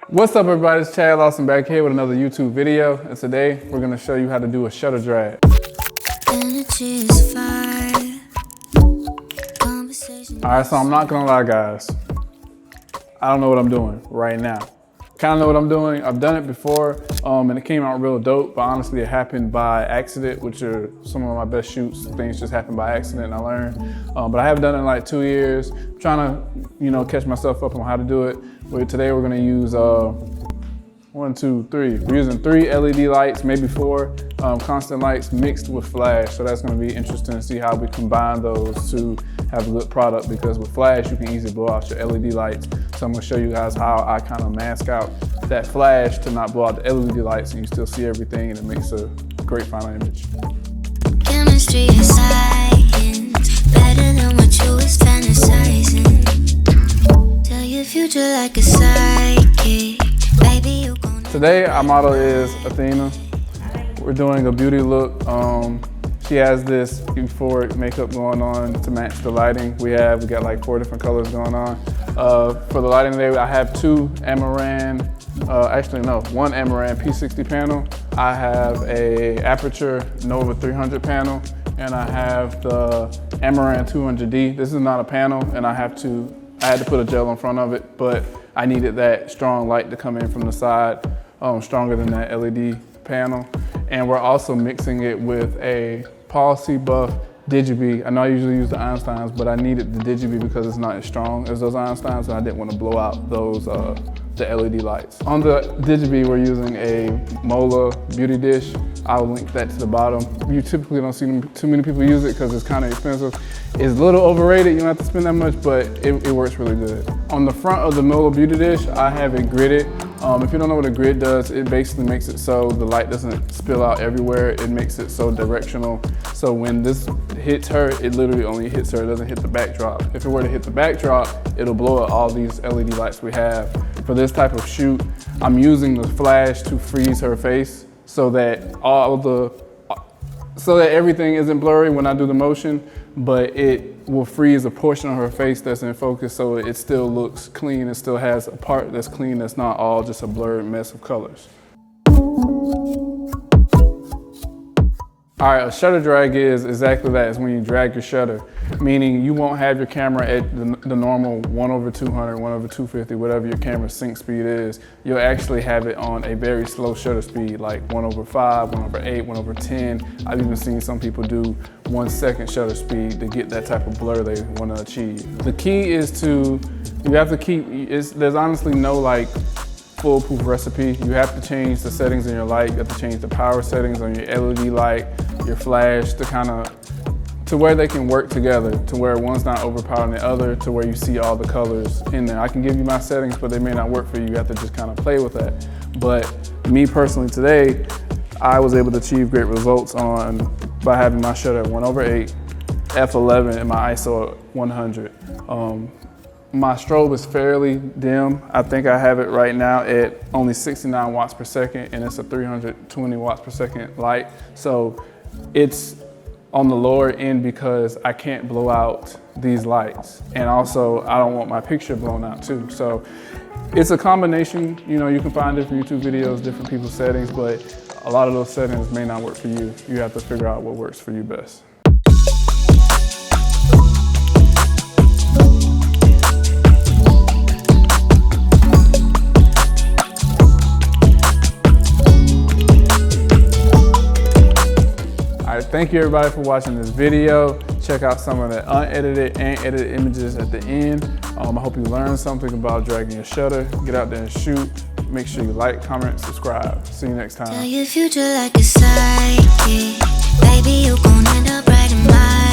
What's up everybody, it's Chad Lawson back here with another YouTube video, and today we're going to show you how to do a ShutterDrag. Alright, so I'm not going to lie guys, I don't know what I'm doing right now. Kind of know what I'm doing, I've done it before and it came out real dope, but honestly it happened by accident, which are some of my best shoots. Things just happen by accident and I learned. But I haven't done it in like 2 years. I'm trying to, catch myself up on how to do it. Today we're gonna use 1, 2, 3. We're using 3 LED lights, maybe 4 constant lights mixed with flash. So that's gonna be interesting to see how we combine those to have a good product, because with flash you can easily blow out your LED lights. So I'm gonna show you guys how I kind of mask out that flash to not blow out the LED lights and you still see everything, and it makes a great final image. Chemistry is science, better than what you was fantasizing. Tell your future like a psychic, baby you gonna... Today our model is Athena. We're doing a beauty look. She has this euphoric makeup going on to match the lighting. We got like 4 different colors going on. For the lighting today, I have 2 Amaran, one Amaran P60 panel. I have a Aperture Nova 300 panel, and I have the Amaran 200D. This is not a panel, and I had to put a gel in front of it, but I needed that strong light to come in from the side, stronger than that LED panel. And we're also mixing it with a PaulCBuff Digibee. I know I usually use the Einsteins, but I needed the Digibee because it's not as strong as those Einsteins, and I didn't want to blow out those the LED lights. On the Digibee, we're using a Mola beauty dish. I'll link that to the bottom. You typically don't see too many people use it because it's kind of expensive. It's a little overrated, you don't have to spend that much, but it works really good. On the front of the Mola beauty dish, I have it gridded. If you don't know what a grid does, it basically makes it so the light doesn't spill out everywhere. It makes it so directional. So when this hits her, it literally only hits her, it doesn't hit the backdrop. If it were to hit the backdrop, it'll blow out all these LED lights we have. For this type of shoot, I'm using the flash to freeze her face so that everything isn't blurry when I do the motion, but it will freeze a portion of her face that's in focus so it still looks clean. It still has a part that's clean, that's not all just a blurred mess of colors. All right, a shutter drag is exactly that. It's when you drag your shutter, meaning you won't have your camera at the normal 1/200, 1/250, whatever your camera's sync speed is. You'll actually have it on a very slow shutter speed, like 1/5, 1/8, 1/10. I've even seen some people do 1 second shutter speed to get that type of blur they want to achieve. The key is there's honestly no like foolproof recipe. You have to change the settings in your light. You have to change the power settings on your LED light, your flash, to where they can work together, to where one's not overpowering the other, to where you see all the colors in there. I can give you my settings, but they may not work for you. You have to just kind of play with that. But me personally today, I was able to achieve great results by having my shutter at 1/8, f11, and my ISO at 100. My strobe is fairly dim. I think I have it right now at only 69 watts per second, and it's a 320 watts per second light. So it's on the lower end because I can't blow out these lights. And also I don't want my picture blown out too. So it's a combination, you can find different YouTube videos, different people's settings, but a lot of those settings may not work for you. You have to figure out what works for you best. Thank you everybody for watching this video. Check out some of the unedited and edited images at the end. I hope you learned something about dragging your shutter. Get out there and shoot. Make sure you like, comment, subscribe. See you next time. Tell your future like a psychic, baby you gon' end up right in my